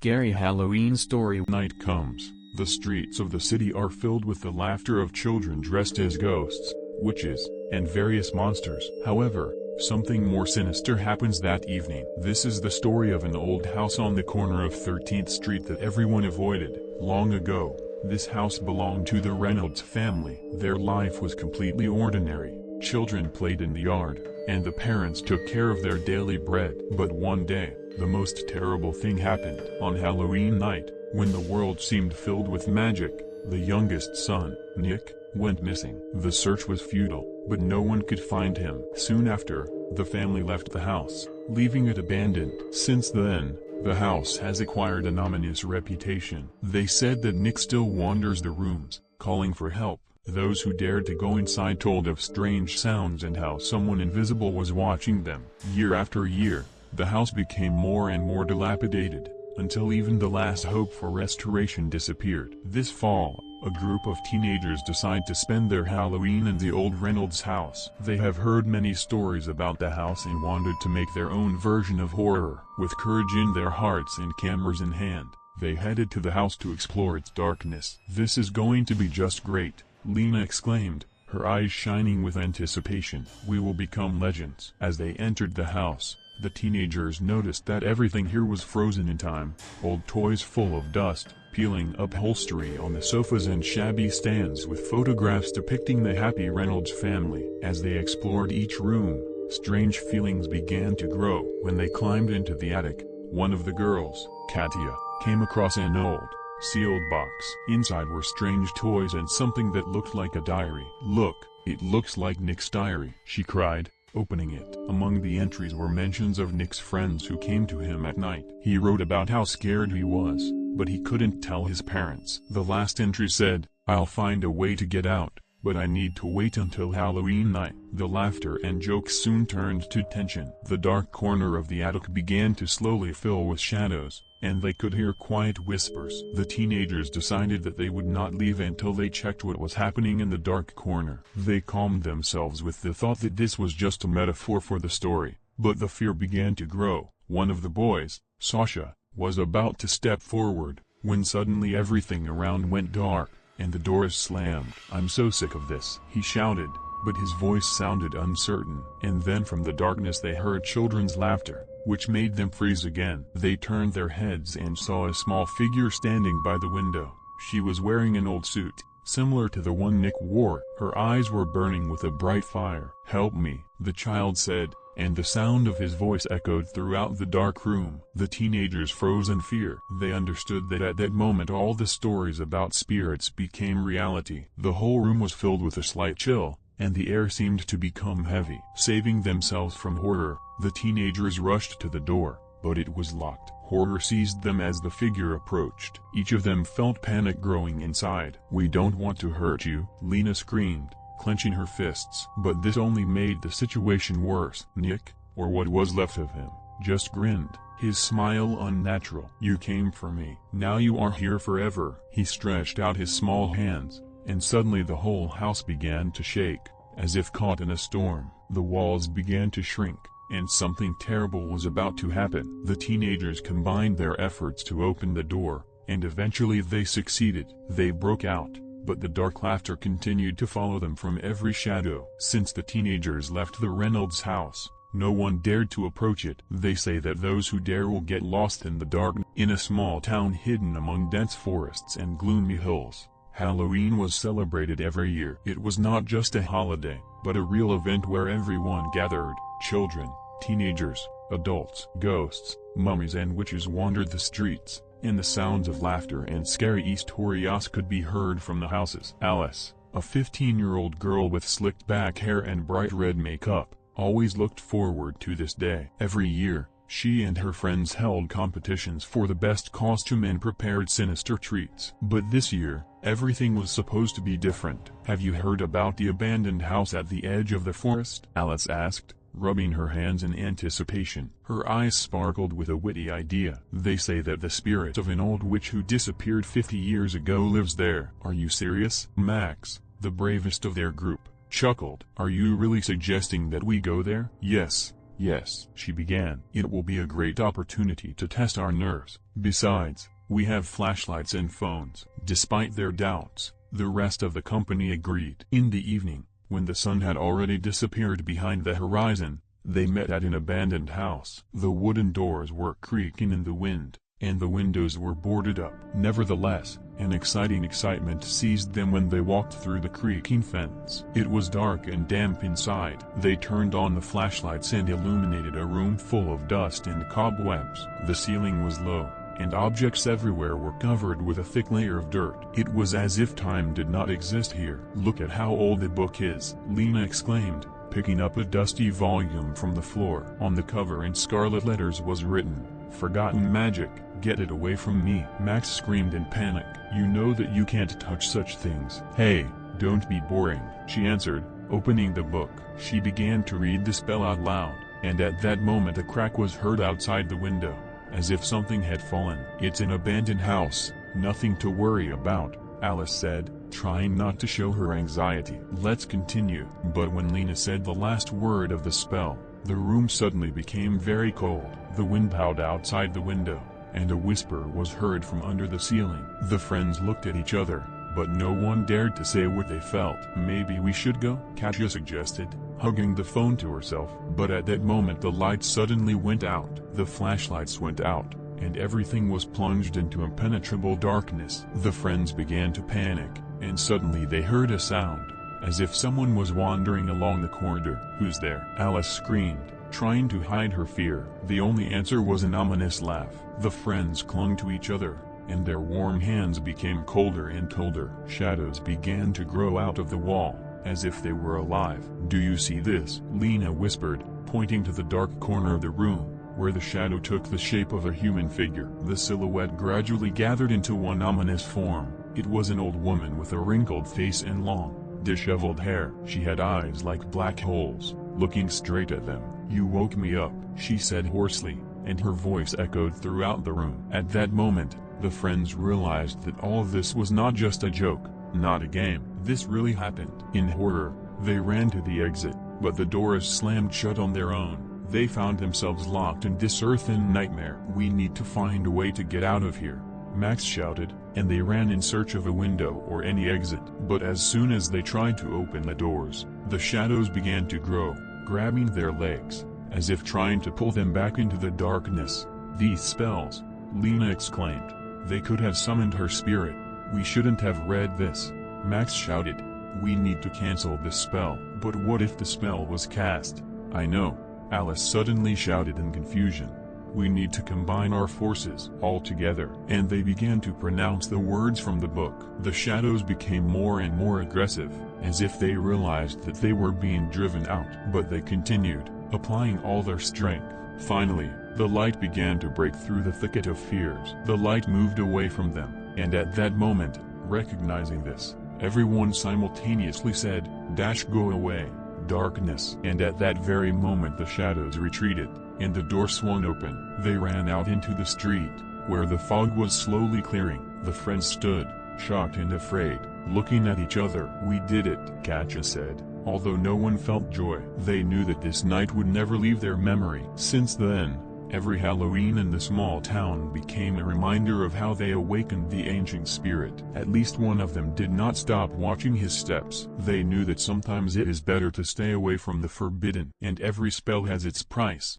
scary Halloween story. Night comes. The streets of the city are filled with the laughter of children dressed as ghosts, witches, and various monsters. However, something more sinister happens that evening. This is the story of an old house on the corner of 13th Street that everyone avoided. Long ago, this house belonged to the Reynolds family. Their life was completely ordinary. Children played in the yard, and the parents took care of their daily bread. But one day, the most terrible thing happened. On Halloween night, when the world seemed filled with magic, the youngest son, Nick, went missing. The search was futile, but no one could find him. Soon after, the family left the house, leaving it abandoned. Since then, the house has acquired an ominous reputation. They said that Nick still wanders the rooms, calling for help. Those who dared to go inside told of strange sounds and how someone invisible was watching them. Year after year, the house became more and more dilapidated, until even the last hope for restoration disappeared. This fall, a group of teenagers decide to spend their Halloween in the old Reynolds house. They have heard many stories about the house and wanted to make their own version of horror. With courage in their hearts and cameras in hand, they headed to the house to explore its darkness. "This is going to be just great," Lena exclaimed, her eyes shining with anticipation. "We will become legends." As they entered the house, the teenagers noticed that everything here was frozen in time. Old toys full of dust, peeling upholstery on the sofas, and shabby stands with photographs depicting the happy Reynolds family. As they explored each room, strange feelings began to grow. When they climbed into the attic, one of the girls, Katia, came across an old, sealed box. Inside were strange toys and something that looked like a diary. "Look, it looks like Nick's diary," she cried, opening it. Among the entries were mentions of Nick's friends who came to him at night. He wrote about how scared he was, but he couldn't tell his parents. The last entry said, "I'll find a way to get out, but I need to wait until Halloween night." The laughter and jokes soon turned to tension. The dark corner of the attic began to slowly fill with shadows, and they could hear quiet whispers. The teenagers decided that they would not leave until they checked what was happening in the dark corner. They calmed themselves with the thought that this was just a metaphor for the story, but the fear began to grow. One of the boys, Sasha, was about to step forward, when suddenly everything around went dark, and the doors slammed. "I'm so sick of this," he shouted, but his voice sounded uncertain. And then from the darkness they heard children's laughter, which made them freeze again. They turned their heads and saw a small figure standing by the window. She was wearing an old suit, similar to the one Nick wore. Her eyes were burning with a bright fire. "Help me," the child said, and the sound of his voice echoed throughout the dark room. The teenagers froze in fear. They understood that at that moment all the stories about spirits became reality. The whole room was filled with a slight chill, and the air seemed to become heavy. Saving themselves from horror, the teenagers rushed to the door, but it was locked. Horror seized them as the figure approached. Each of them felt panic growing inside. "We don't want to hurt you," Lena screamed, clenching her fists. But this only made the situation worse. Nick, or what was left of him, just grinned, his smile unnatural. "You came for me. Now you are here forever." He stretched out his small hands, and suddenly the whole house began to shake, as if caught in a storm. The walls began to shrink, and something terrible was about to happen. The teenagers combined their efforts to open the door, and eventually they succeeded. They broke out, but the dark laughter continued to follow them from every shadow. Since the teenagers left the Reynolds house, no one dared to approach it. They say that those who dare will get lost in the dark. In a small town hidden among dense forests and gloomy hills, Halloween was celebrated every year. It was not just a holiday, but a real event where everyone gathered. Children, teenagers, adults, ghosts, mummies and witches wandered the streets, and the sounds of laughter and scary stories could be heard from the houses. Alice, a 15-year-old girl with slicked back hair and bright red makeup, always looked forward to this day. Every year, she and her friends held competitions for the best costume and prepared sinister treats. But this year, everything was supposed to be different. "Have you heard about the abandoned house at the edge of the forest?" Alice asked, rubbing her hands in anticipation. Her eyes sparkled with a witty idea. "They say that the spirit of an old witch who disappeared 50 years ago lives there." "Are you serious?" Max, the bravest of their group, chuckled. "Are you really suggesting that we go there?" "Yes, Yes, she began. It will be a great opportunity to test our nerves. Besides, we have flashlights and phones. Despite their doubts, the rest of the company agreed. In the evening, when the sun had already disappeared behind the horizon, they met at an abandoned house. The wooden doors were creaking in the wind, and the windows were boarded up. Nevertheless, an excitement seized them when they walked through the creaking fence. It was dark and damp inside. They turned on the flashlights and illuminated a room full of dust and cobwebs. The ceiling was low, and objects everywhere were covered with a thick layer of dirt. It was as if time did not exist here. "Look at how old the book is," Lena exclaimed, picking up a dusty volume from the floor. On the cover in scarlet letters was written, "Forgotten Magic, get it away from me." Max screamed in panic. "You know that you can't touch such things." "Hey, don't be boring," she answered, opening the book. She began to read the spell out loud, and at that moment a crack was heard outside the window, as if something had fallen. "It's an abandoned house, nothing to worry about," Alice said, trying not to show her anxiety. "Let's continue." But when Lena said the last word of the spell, the room suddenly became very cold. The wind howled outside the window, and a whisper was heard from under the ceiling. The friends looked at each other, but no one dared to say what they felt. "Maybe we should go?" Katja suggested, hugging the phone to herself. But at that moment the lights suddenly went out. The flashlights went out, and everything was plunged into impenetrable darkness. The friends began to panic, and suddenly they heard a sound, as if someone was wandering along the corridor. "Who's there?" Alice screamed, trying to hide her fear. The only answer was an ominous laugh. The friends clung to each other, and their warm hands became colder and colder. Shadows began to grow out of the wall, as if they were alive. "Do you see this?" Lena whispered, pointing to the dark corner of the room, where the shadow took the shape of a human figure. The silhouette gradually gathered into one ominous form. It was an old woman with a wrinkled face and long, disheveled hair. She had eyes like black holes, looking straight at them. "You woke me up," she said hoarsely, and her voice echoed throughout the room. At that moment, the friends realized that all this was not just a joke, not a game. This really happened. In horror, they ran to the exit, but the doors slammed shut on their own. They found themselves locked in this earthen nightmare. "We need to find a way to get out of here," Max shouted, and they ran in search of a window or any exit. But as soon as they tried to open the doors, the shadows began to grow, grabbing their legs, as if trying to pull them back into the darkness. "These spells," Lena exclaimed. "They could have summoned her spirit." "We shouldn't have read this," Max shouted. "We need to cancel the spell." "But what if the spell was cast?" "I know," Alice suddenly shouted in confusion. "We need to combine our forces all together." And they began to pronounce the words from the book. The shadows became more and more aggressive, as if they realized that they were being driven out. But they continued, applying all their strength. Finally, the light began to break through the thicket of fears. The light moved away from them, and at that moment, recognizing this, everyone simultaneously said, "Go away, darkness." And at that very moment the shadows retreated, and the door swung open. They ran out into the street, where the fog was slowly clearing. The friends stood, shocked and afraid, looking at each other. "We did it," Katja said, although no one felt joy. They knew that this night would never leave their memory. Since then, every Halloween in the small town became a reminder of how they awakened the ancient spirit. At least one of them did not stop watching his steps. They knew that sometimes it is better to stay away from the forbidden. And every spell has its price.